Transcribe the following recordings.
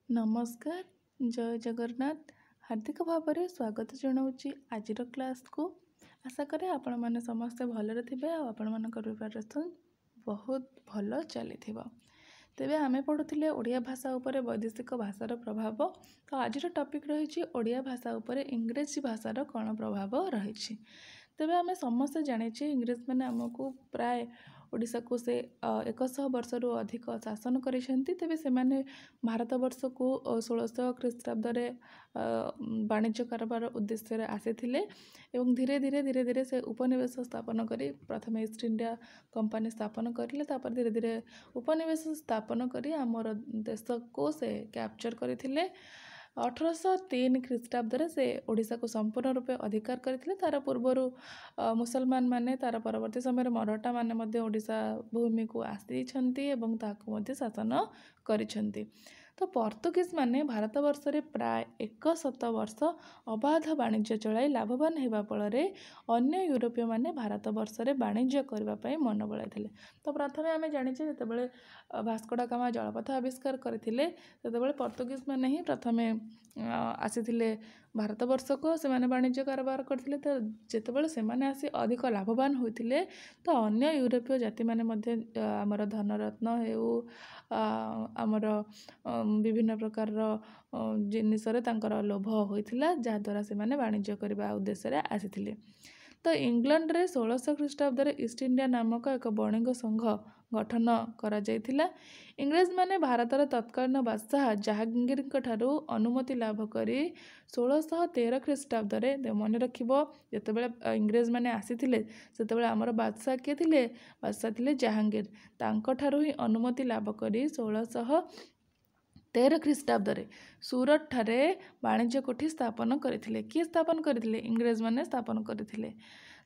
नमस्कार जय जगन्नाथ हार्दिक भाव स्वागत जनाऊँगी आज क्लास को। आशा करे आपण मैंने समस्ते भलरे थे आपण प्रिपरेशन बहुत भल चली तेबे आमे पढ़ुले ओडिया भाषा उपरे वैदेशिक भाषार प्रभाव। तो आज टॉपिक रही ओडिया भाषा उपरे इंग्रेजी भाषार कौन प्रभाव रही। तेबे आमे समस्ते जाने इंग्रेज मैंने आमको प्राय ओडिशा को से 100 वर्ष रु अधिक शासन करिसेंती। तेबे से माने भारत वर्ष को 1600 ख्रीष्टाब्द वाणिज्य कारोबार उद्देश्य आसीथिले एवं धीरे धीरे धीरे धीरे से उपनिवेश स्थापन करी प्रथम ईस्ट इंडिया कंपनी स्थापन करले तापर धीरे धीरे उपनिवेश स्थापन करी आमर देश को से कैप्चर करथिले। 1803 ख्रीष्टाब्द से ओडिशा को संपूर्ण रूपे अधिकार करथिले। तार पूर्वर मुसलमान माने तार परवर्ती समय मराठा माने मध्य ओडिशा भूमि को आसी एवं ताकू मध्य शासन करिसेंती। तो पोर्तुगीज माने भारत वर्ष रे प्राय 100 वर्ष अबाध वाणिज्य चलाई लाभवान हेबा फଳରେ अन्य यूरोपीय माने भारत वर्ष रे वाणिज्य करबा पई मन बळाइथिले। तो प्रथमे आमे जानिछे जेतेबेले भास्को डा गामा जलपथ आविष्कार करथिले तेतेबेले पोर्तुगीज माने ही प्रथमे आसीथिले भारत वर्ष को से माने वाणिज्य कारोबार करथिले। तो जेतेबेले से माने आसी अधिक लाभवान होइथिले तो अन्य यूरोपीय जाति माने मध्य हमर धनरत्न हेउ आमर विभिन्न प्रकार जिनिस लोभ होइथिला जहा द्वारा से माने वाणिज्य करबा उद्देश्य रे आसीथिले। तो इंग्लैंड रे 1600 ख्रीष्टाब्द रे ईस्ट इंडिया नामक एक बणिक संघ गठन करा जायथिला। इंग्रेज माने भारतर तत्कालीन बादशाह जहांगीर ठारू अनुमति लाभ करी 1613 ख्रीष्टाब्द रे मन रखिबो जेतेबेले इंग्रेज माने आसीथिले सेतेबेले हमर बादशाह के थिले बादशाह थिले जहांगीर तांको ठारू ही अनुमति लाभ करी 1613 ख्रीष्टाब्द रे सूरत ठारे वाणिज्य कोठी स्थापन करथिले। किए स्थापन करथिले? इंग्रेज माने स्थापन करथिले।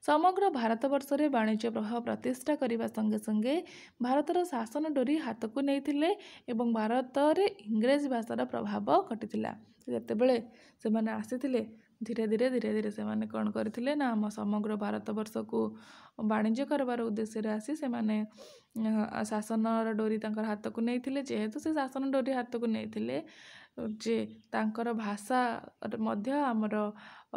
समग्र भारत वर्ष रे वाणिज्य प्रभाव प्रतिष्ठा करने संगे संगे भारतर शासन डोरी हाथ को नहीं एवं भारत रे इंग्रेजी भाषार प्रभाव घटिथिला। जेतेबेले से माने आसीथिले धीरे धीरे धीरे धीरे से माने कौन करथिले ना आम समग्र भारत वर्ष को वाणिज्य करबार उद्देश्य आसी से माने शासन डोरी तांकर हाथ को नहीं जेहेतु से शासन डोरी हाथ को नहीं जे तांकर भाषा मध्य आमर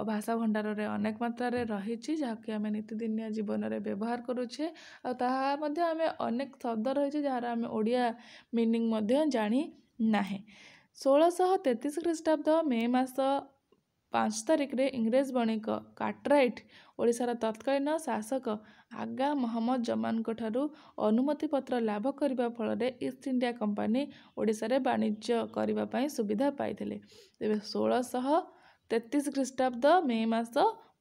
भाषा भंडार रे अनेक मात्रा रे रही जहाँकि आम नीतिदिनिया जीवन रे व्यवहार करुछे आमे अनेक शब्द रही जार आम ओडिया मीनिंग मध्य जानी नाहे। 1633 ख्रीष्टाब्द मे मास 5 तारिख रे इंग्रेज बणिक कार्टराइट ओडिशार तत्कालीन शासक आगा मोहम्मद जमान को ठारू अनुमति पत्र लाभ करबा फଳରେ ईस्ट इंडिया कंपनी ओडिशा रे वाणिज्य करबा पई सुविधा पाइथिले। तेबे 1633 ख्रीष्टाब्द मे मास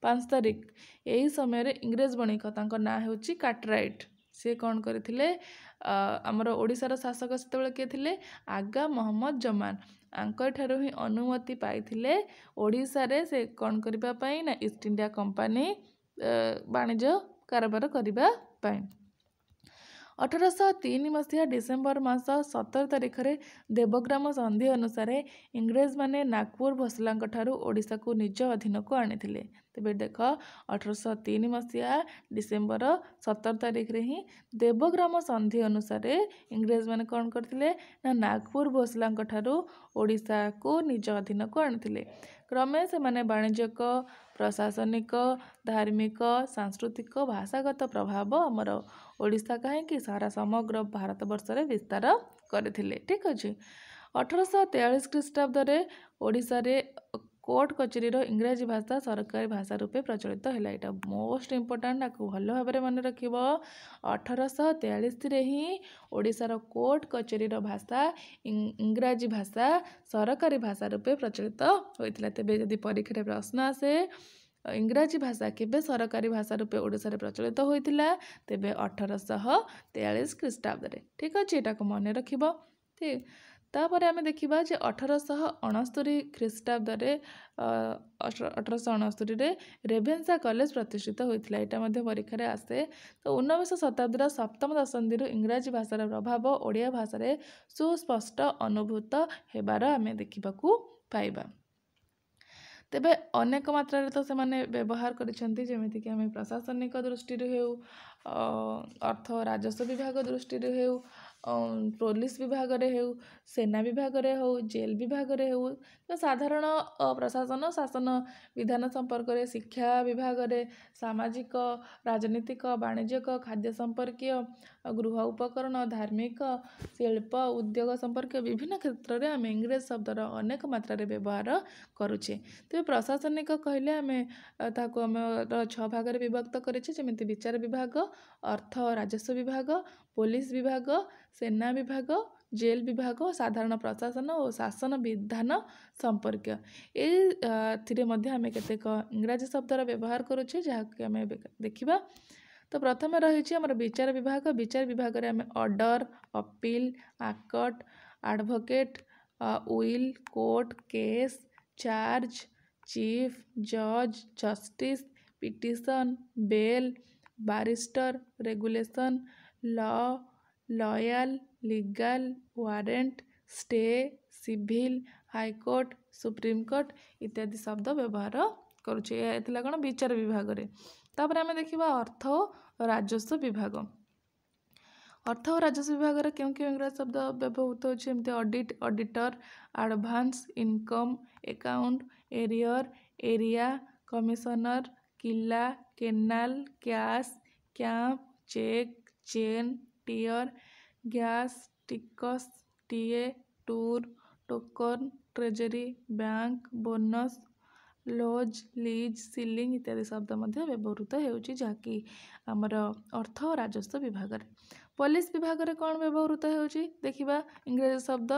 5 तारिख यही समय रे इंग्रेज बणिक तांको ना हेउची कार्टराइट से कौन करथिले आमर ओडिशार शासक सेतेबेले के थिले आगा मोहम्मद जमान आंकर ठारू ही अनुमति पाइथिले ओडिशा रे से कौन करबा पई ना ईस्ट इंडिया कंपनी वाणिज्य कारोबार करबा पई। 1803 मसीहा डिसेम्बर मास 17 तारिख रे देवग्राम संधि अनुसार इंग्रेज माने नागपुर भोसला ठारू ओडिशा को निज अधीन को आनिथिले। तेबे देख 1803 मसीहा डिसेम्बर 17 तारिख रे ही देवग्राम संधि अनुसार इंग्रेज माने कौन करथिले ना नागपुर भोसला ठारू ओडिशा को निज अधीन को आनिथिले। क्रमे से माने वाणिज्यिक प्रशासनिक धार्मिक सांस्कृतिक भाषागत प्रभाव आमर ओडिशा कहीं सारा समग्र भारत वर्ष रे विस्तार करथिले। ठीक अच्छे। 1843 ख्रीष्टाब्द रे ओडिशा रे कोर्ट कचेरी इंग्राजी भाषा सरकारी भाषा रूपे प्रचलित है। यहाँ मोस्ट इम्पोर्टाट आपको भल भाव मन रख 1843 रे ही ओडिशार कोर्ट कचेरी भाषा इंग्राजी भाषा सरकारी भाषा रूपे प्रचलित होता। तेबे जदि परीक्षा प्रश्न आसे इंग्राजी भाषा केबे सरकारी भाषा रूपे ओडिशा रे प्रचलित होइतिला तेबे 1843 ख्रीष्टाब्द रे। ठीक अच्छे यहाँ को मन रखिबो। ठीक तापर आमे देखिबा जे 1869 ख्रीष्टाब्द रे 1869 रे रेभेन्सा कॉलेज प्रतिष्ठित होइतिला। एटा मध्ये परीक्षा रे आसे। तो 19 शताब्दी सप्तम दशंधि इंग्राजी भाषार प्रभाव ओडिया भाषा रे सुस्पष्ट अनुभूत हेबार आमे देखिबाकू पाइबा। तेबे अनेक मात्रा तो से माने व्यवहार करिसेंती जेमिति कि आमे प्रशासनिक दृष्टि हेउ अर्थ राजस्व विभाग दृष्टि हेउ ପୋଲିସ ବିଭାଗରେ ହେଉ, ସେନା ବିଭାଗରେ ହେଉ, ଜେଲ୍ ବିଭାଗରେ ହେଉ, ତ ସାଧାରଣ ପ୍ରଶାସନ ଶାସନ ବିଧାନ ସମ୍ପର୍କରେ, ଶିକ୍ଷା ବିଭାଗରେ, ସାମାଜିକ, ରାଜନୀତିକ, ବାଣିଜ୍ୟିକ, ଖାଦ୍ୟ ସମ୍ପର୍କୀୟ, ଗୃହ ଉପକରଣ, ଧାର୍ମିକ, ଶିଳ୍ପ, ଉଦ୍ୟୋଗ ସମ୍ପର୍କୀୟ ବିଭିନ୍ନ କ୍ଷେତ୍ରରେ ଆମେ ଇଂରେଜ ଶବ୍ଦର ଅନେକ ମାତ୍ରାରେ ବ୍ୟବହାର କରୁଛେ। ତେବେ ପ୍ରଶାସନିକ କହିଲେ ଆମେ ତାହାକୁ ଆମର 6 ଭାଗରେ ବିଭକ୍ତ କରିଛେ, ଯେମିତି ବିଚାର ବିଭାଗ, ଅର୍ଥ ରାଜସ୍ୱ ବିଭାଗ, ପୋଲିସ ବିଭାଗ, ସେନା ବିଭାଗ, ଜେଲ୍ ବିଭାଗ, ସାଧାରଣ ପ୍ରଶାସନ ଓ ଶାସନ ବିଧାନ ସମ୍ପର୍କୀୟ। ଏଥିରେ ମଧ୍ୟ ଆମେ କେତେକ ଇଂରାଜୀ ଶବ୍ଦର ବ୍ୟବହାର କରୁଛେ, ଯାହାକି ଆମେ ଏବେ ଦେଖିବା। ତ ପ୍ରଥମେ ରହିଛି ଆମର ବିଚାର ବିଭାଗ। ବିଚାର ବିଭାଗରେ ଆମେ order, appeal, act, advocate, will, court, case, charge, chief, ଜଜ୍, justice, petition, bail, barrister, regulation, ଲୟାଲ, legal, warrant, stay, civil, high court, supreme court ଇତ୍ୟାଦି ଶବ୍ଦ ବ୍ୟବହାର କରୁଛେ। ଏହା ଥିଲା କ'ଣ ବିଚାର ବିଭାଗରେ। ତାପରେ ଆମେ ଦେଖିବା ଅର୍ଥ ଓ ରାଜସ୍ୱ ବିଭାଗ। ଅର୍ଥ ଓ ରାଜସ୍ୱ ବିଭାଗରେ କେଉଁ କେଉଁ ଇଂରାଜୀ ଶବ୍ଦ ବ୍ୟବହୃତ ହେଉଛି, ଯେମିତି audit, auditor, advance, income, account, arrear, area, commissioner, କିଲା, canal, cash, camp, cheque, chain, tear, gas, ଟିକସ, TA, tour, token, treasury, bank, bonus, lodge, lease, ceiling ଇତ୍ୟାଦି ଶବ୍ଦ ମଧ୍ୟ ବ୍ୟବହୃତ ହେଉଛି, ଯାହାକି ଆମର ଅର୍ଥ ଓ ରାଜସ୍ୱ ବିଭାଗରେ। ପୋଲିସ ବିଭାଗରେ କ'ଣ ବ୍ୟବହୃତ ହେଉଛି ଦେଖିବା। ଇଂରାଜୀ ଶବ୍ଦ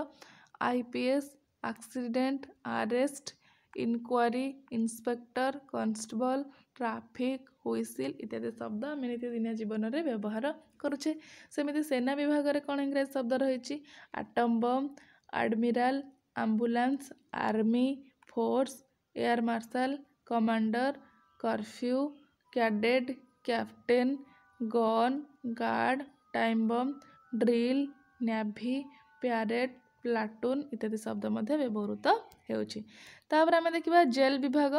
IPS, accident, arrest, inquiry, inspector, constable, traffic, whistle ଇତ୍ୟାଦି ଶବ୍ଦ ଆମେ ନିତିଦିନିଆ ଜୀବନରେ ବ୍ୟବହାର କରୁଛେ। ସେମିତି ସେନା ବିଭାଗରେ କ'ଣ ଇଂରାଜୀ ଶବ୍ଦ ରହିଛି? Atom bomb, admiral, ambulance, army, force, air marshal, commander, curfew, cadet, captain, gun, guard, time bomb, drill, Navy, parade, platoon ଇତ୍ୟାଦି ଶବ୍ଦ ମଧ୍ୟ ବ୍ୟବହୃତ ହେଉଛି। ତାପରେ ଆମେ ଦେଖିବା ଜେଲ୍ ବିଭାଗ।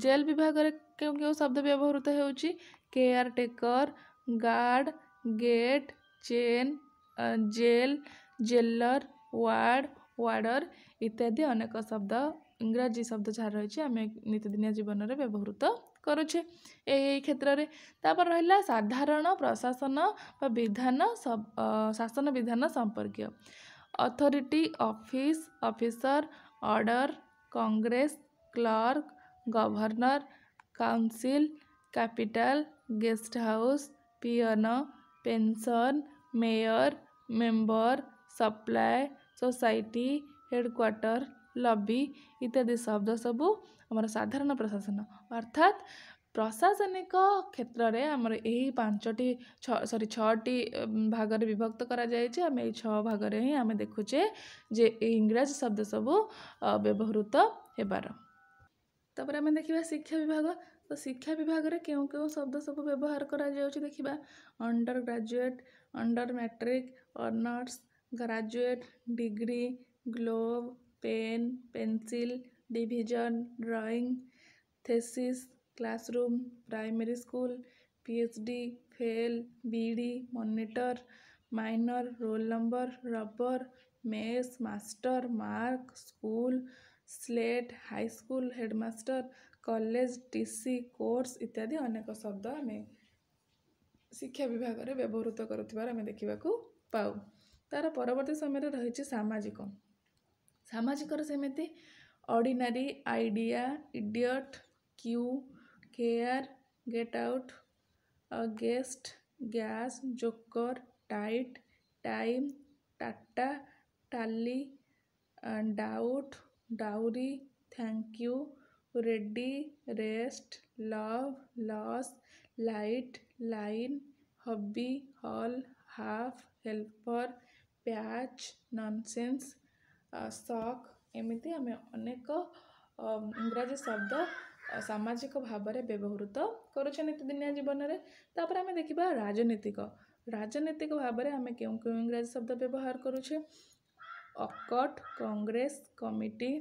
ଜେଲ୍ ବିଭାଗରେ କେଉଁ କେଉଁ ଶବ୍ଦ ବ୍ୟବହୃତ ହେଉଛି? Caretaker, guard, gate, chain, jail, jailer, ward, warder ଇତ୍ୟାଦି ଅନେକ ଶବ୍ଦ ଇଂରାଜୀ ଶବ୍ଦ ଯାହା ରହିଛି ଆମେ ନିତିଦିନିଆ ଜୀବନରେ ବ୍ୟବହୃତ କରୁଛେ ଏହି କ୍ଷେତ୍ରରେ। ତାପରେ ରହିଲା ସାଧାରଣ ପ୍ରଶାସନ ବା ବିଧାନ ଶାସନ ବିଧାନ ସମ୍ପର୍କୀୟ। Authority, office, officer, order, Congress, clerk, governor, council, capital, guest house, peon, pension, mayor, member, supply, society, headquarter, lobby ଇତ୍ୟାଦି ଶବ୍ଦ ସବୁ ଆମର ସାଧାରଣ ପ୍ରଶାସନ, ଅର୍ଥାତ୍ ପ୍ରଶାସନିକ କ୍ଷେତ୍ରରେ ଆମର ଏହି 6ଟି ଭାଗରେ ବିଭକ୍ତ କରାଯାଇଛି। ଆମେ ଏଇ 6 ଭାଗରେ ହିଁ ଆମେ ଦେଖୁଛେ ଯେ ଏହି ଇଂରାଜୀ ଶବ୍ଦ ସବୁ ବ୍ୟବହୃତ ହେବାର। ତାପରେ ଆମେ ଦେଖିବା ଶିକ୍ଷା ବିଭାଗ। ତ ଶିକ୍ଷା ବିଭାଗରେ କେଉଁ କେଉଁ ଶବ୍ଦ ସବୁ ବ୍ୟବହାର କରାଯାଉଛି ଦେଖିବା। Undergraduate, under matric, honours, graduate, degree, globe, pen, pencil, division, drawing, thesis, classroom, primary school, PhD, fail, ବିଡ଼ି, monitor, minor, roll number, rubber, mess, master, mark, school, slate, high school, headmaster, college, TC, course ଇତ୍ୟାଦି ଅନେକ ଶବ୍ଦ ଆମେ ଶିକ୍ଷା ବିଭାଗରେ ବ୍ୟବହୃତ କରୁଥିବାର ଆମେ ଦେଖିବାକୁ ପାଉ। ତାର ପରବର୍ତ୍ତୀ ସମୟରେ ରହିଛି ସାମାଜିକ। ସାମାଜିକର ସେମିତି ordinary, idea, idiot, queue, care, get out, guest, gas, joker, tight, time, tata, ଟାଲି, doubt, dowry, thank you, ready, rest, love, loss, light, line, hobby, hall, half, helper, patch, nonsense, shock ଏମିତି ଆମେ ଅନେକ ଇଂରାଜୀ ଶବ୍ଦ ସାମାଜିକ ଭାବରେ ବ୍ୟବହୃତ କରୁଛେ ନିତିଦିନିଆ ଜୀବନରେ। ତାପରେ ଆମେ ଦେଖିବା ରାଜନୀତିକ। ରାଜନୈତିକ ଭାବରେ ଆମେ କେଉଁ କେଉଁ ଇଂରାଜୀ ଶବ୍ଦ ବ୍ୟବହାର କରୁଛେ? Act, Congress, committee,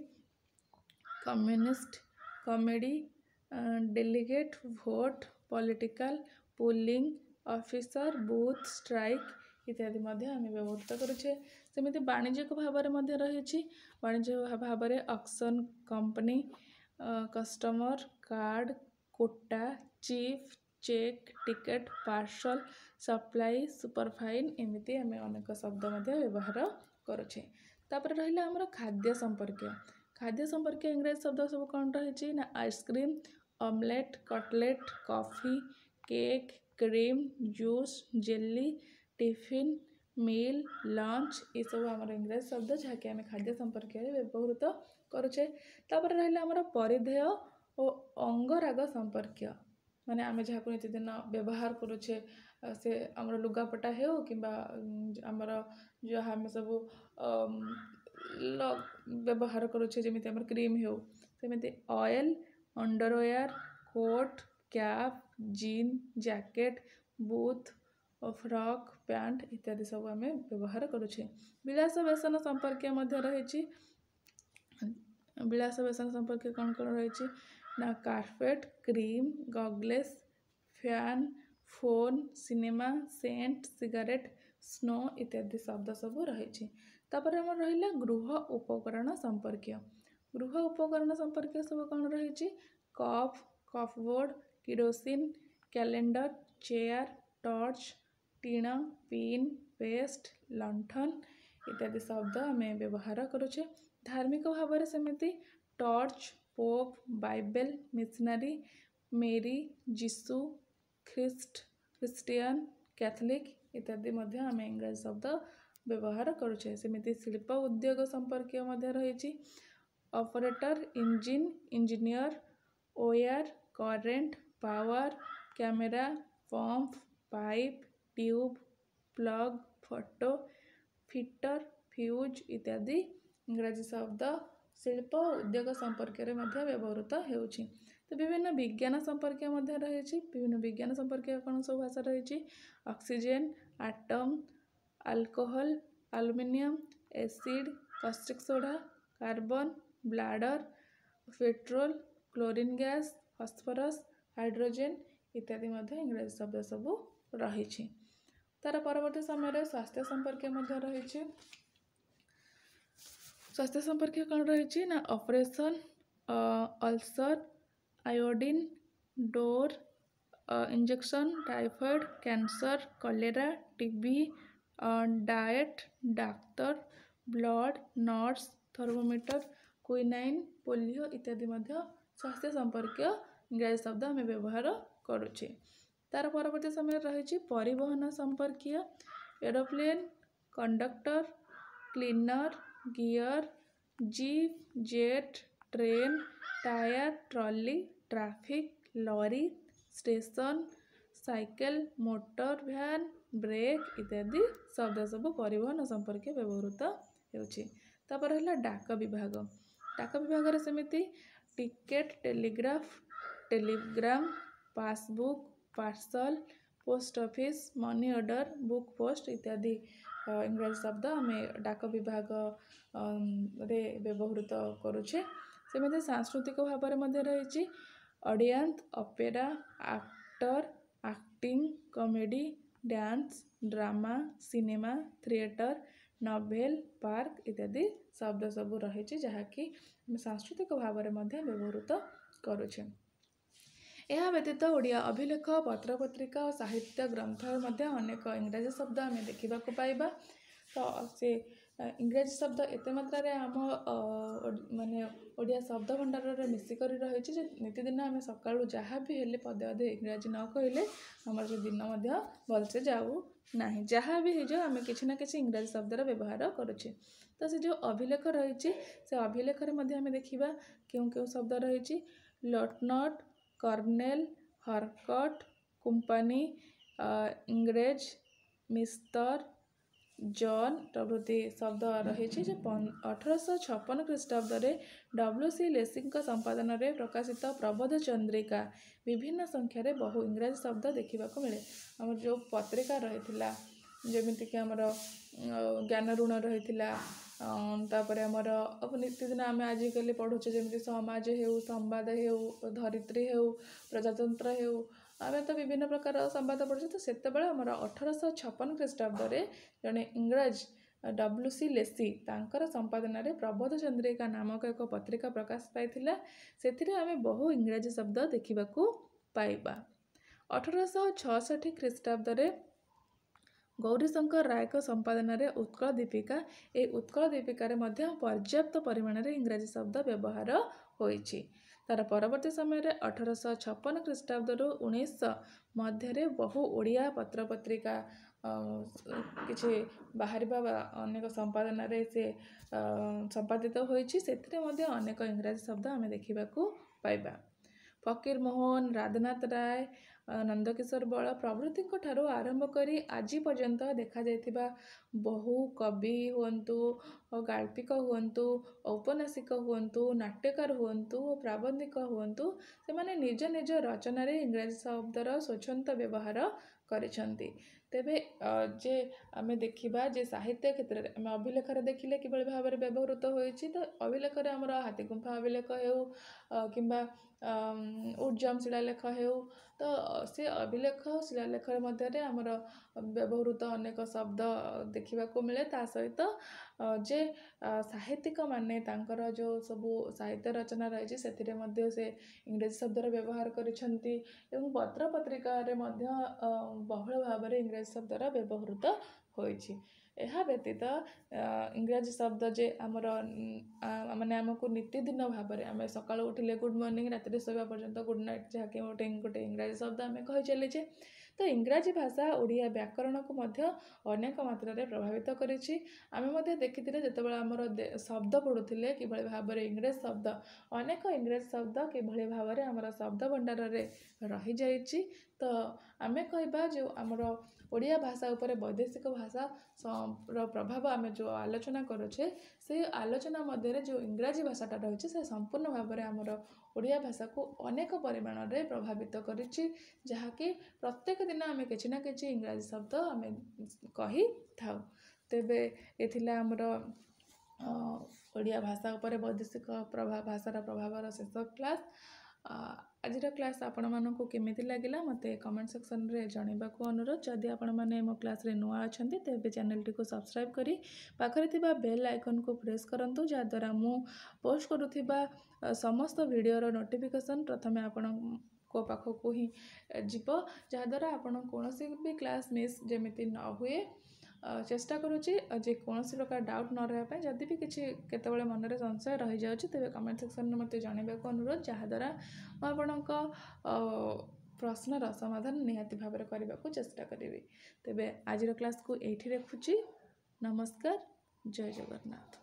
communist, comedy, delegate, vote, political, polling, officer, booth, strike इत्यादि मध्य आम व्यवहृत करुचे। सेमिति वाणिज्यिक भाव में रही वाणिज्य भाव में auction company customer card quota chip cheque ticket parcel supply superfine एमती आम अनेक शब्द व्यवहार करुचे। तापर रहिला हमर खाद्य संपर्क इंग्रेजी शब्द सब कौन रही ना ice cream omelette cutlet coffee cake cream juice jelly tiffin meal lunch ये सब आम इंग्रेजी शब्द जहाँकि आम खाद्य संपर्क व्यवहृत करुचे। तापर रहिला हमर परिधेय और अंगराग संपर्क माने आम जहाँ नीतिदिन व्यवहार करुचे से आमर लुगापटा हो कि आमर जहाँ आम सब व्यवहार करुचे जमी आम क्रीम हो सेमती oil underwear coat cap jean jacket boot frock pant इत्यादि सब आम व्यवहार करुचे। विलास बेसन संपर्क रही विलास बेसन संपर्क कौन कौन रही ना carpet cream goggles fan phone cinema scent cigarette snow इत्यादि शब्द सब रही। तापर आम रहा गृह उपकरण संपर्क सब कौन रही cup cupboard kerosene calendar chair torch tin pin paste lantern इत्यादि शब्द आम व्यवहार करुचे। धार्मिक भाव में सेमती टॉर्च पोप बाइबल मिशनरी मेरी जीसु क्रिस्टियन कैथलिक इत्यादि आम इंग्रेजी शब्द व्यवहार करुचे। सेमती शिल्प उद्योग संपर्क रही operator engine engineer wire current power camera pump pipe tube plug photo fitter fuse इत्यादि इंग्राजी शब्द शिल्प उद्योग संपर्क व्यवहृत होउछि। तो विभिन्न विज्ञान संपर्क रही विभिन्न विज्ञान संपर्क कौन सब भाषा रही oxygen atom alcohol aluminium acid caustic soda carbon bladder petrol chlorine gas phosphorus hydrogen इत्यादि इंग्रेजी शब्द सब रही। तार परवर्ती समय स्वास्थ्य संपर्क रही स्वास्थ्य संपर्क कौन रही ना operation ulcer iodine door injection typhoid cancer cholera TB diet doctor blood nurse thermometer quinine polio इत्यादि स्वास्थ्य संपर्क इंग्रेजी शब्द आम व्यवहार करुचे। तार परवर्ती समय रही परिवहन संपर्कीय aeroplane conductor cleaner gear jeep jet train tyre trolley traffic lorry station cycle motor van brake इत्यादि शब्द सब परिवहन संपर्क व्यवहृत होउछि। तापर है डाक विभाग सेमिति ticket telegraph telegram passbook parcel post office money order book post इत्यादि इंग्रेजी शब्द आम डाक विभाग रे व्यवहृत करुचे। सेमिति सांस्कृतिक भाव में रही audience opera actor acting comedy dance drama cinema theatre novel park इत्यादि शब्द सब रही जहाँकि सांस्कृतिक भाव में व्यवहृत करुचे। यह व्यतीत ओडिया अभिलेख पत्र पत्रिका और साहित्य ग्रंथ अनेक इंग्राजी शब्द आम देखा पाइबा। तो से इंग्राजी शब्द एत मात्रा आम माने ओडिया शब्द भंडार मिसिक रही नीतिदिन आम सका जहाँ भी हेले पदे अधे इंग्राजी न कहले आम से दिन भलसे जाऊ ना जहाँ भी हो आम कि ना कि इंग्राजी शब्दर व्यवहार करुचे। तो से जो अभिलेख रही से अभिलेख आम देखा क्यों क्यों शब्द रही लटनट कर्नेल हरकट कंपनी इंग्रेज मिस्तर जॉन प्रभृति शब्द रही 1856 ख्रीष्टाब्द WC लेसिंग संपादन में प्रकाशित प्रबोध चंद्रिका विभिन्न संख्यार बहु इंग्राजी शब्द देखा मिले। आम जो पत्रिका रही जमीक आमर ज्ञान ऋण रही आमर नीतिदिन आम आजिकल पढ़ुचे जमी समाज हो संवाद हो धरित्री हो प्रजातंत्र हो आमे तो विभिन्न प्रकार संवाद पढ़ुचे। तो सेतेबेले आमर 1856 ख्रीष्टाब्दे जड़े इंग्रज WC लेसी तांकर संपादन रे प्रबोध चंद्रिका नामक एक पत्रिका प्रकाश पाइथिला। सेथिरे आमे बहु इंग्रजी शब्द देखिबाकू पाइबा। 1866 ख्रीष्टाब्दे गौरीशंकर रायक संपादन रे उत्कल दीपिका, ए उत्कल दीपिकार मध्य पर्याप्त परिमाण रे इंग्रजी शब्द व्यवहार होइछि। तार परवर्ती समय 1856 ख्रीष्टाब्दरू 1900 मध्य बहु ओडिया पत्र पत्रिका किछि बाहरिबा अनेक संपादन रे से संपादित होइछि। सेथिरे मध्य अनेक इंग्रजी शब्द आमे देखिबाकू पाइबा। फकीर मोहन, राधानाथ राय, नंदकिशोर बल प्रभृति ठारू आरंभ करी आज पर्यंत देखा जाइथिबा बहु कवि हुअन्तु, गाल्पिक हुअन्तु, औपन्यासिक हुअन्तु, नाट्यकार हुअन्तु, प्राबंधिक हुअन्तु, से माने निज निज रचना रे इंग्रजी शब्दर स्वच्छंद व्यवहार करिसंती। तेबे जे आमे देखिबा जे साहित्य क्षेत्र रे आमे अभिलेख रे देखिले किबळी भाबरे व्यवहृत होइछि। तो अभिलेख रे हमर हाथीगुम्फा अभिलेख हेउ किंबा उज्जम शिलालेख हेउ, तो से अभिलेख शिलालेख मध्य रे हमर व्यवहृत अनेक शब्द देखिबाकू मिले। ता सहित जे साहित्यिक माने तांकर जो सबु साहित्य रचना रहिछि सेथिरे मध्य से इंग्रजी शब्दर व्यवहार करिसंती एवं पत्र पत्रिका रे मध्य बहुल भाबरे इंग्रजी शब्दर व्यवहृत होइछि। ଏହା ବ୍ୟତୀତ इंग्रजी शब्द जे आमर माने आमको नित्यदिन भाबरे आमे सकाळु उठिले गुड मॉर्निंग, रात्रि सोया पर्यंत गुड नाइट जहाँकि गोटे इंग्रजी शब्द आमे कहि चलीछे। तो इंग्रजी भाषा ओडिया व्याकरण को मध्य अनेक मात्रा रे प्रभावित करिछि। आमे मध्य देखिथिले जेतेबेले आमर शब्द पढुथिले किभଳି भाबरे इंग्रजी शब्द अनेक इंग्रजी शब्द किभଳି भाबरे आमर शब्द भंडार रे रहि जाइछि। तो आमे कहबा जो आमर ओडिया भाषा ऊपर वैदेशिक भाषा रो प्रभाव आमे जो आलोचना करूछे, से आलोचना मध्य रे जो इंग्रजी भाषाटा रहिछि से संपूर्ण भाबरे आमर ओडिया भाषा को अनेक परिमाण रे प्रभावित करिछि। जहाँकि प्रत्येक दिन आमे किछि ना किछि इंग्रजी शब्द आमे कहि थाउ। तेबे एथिला आमर ओडिया भाषा ऊपर वैदेशिक प्रभाव भाषार प्रभावर शेष क्लास। आजिर क्लास आपण मानकु केमिति लागिला मते कमेंट सेक्शन रे जणैबाकू अनुरोध। जदि आपण माने मो क्लास रे नुआ अछंती तेबे चैनल टी को सब्सक्राइब करी पाखरे थिबा बेल आइकन को प्रेस करंतु, जा द्वारा मु पोस्ट करूथिबा समस्त वीडियो रो नोटिफिकेशन प्रथमे आपण को पाखकू ही जीव, जा द्वारा आपण कोनोसी भी क्लास मिस जेमिति न हुए चेष्टा करूची। जे कोनोसी प्रकार डाउट न रहा जदि भी किसी केतेबेले मन रे संशय रहि जाउची तेबे कमेंट सेक्शन में मते जणैबाकू अनुरोध, जहा द्वारा म आपणक प्रश्नर समाधान निहाती भाबरे करबाकू चेष्टा करिवि। तेबे आजिर क्लास को एठी रखुची। नमस्कार, जय जगन्नाथ।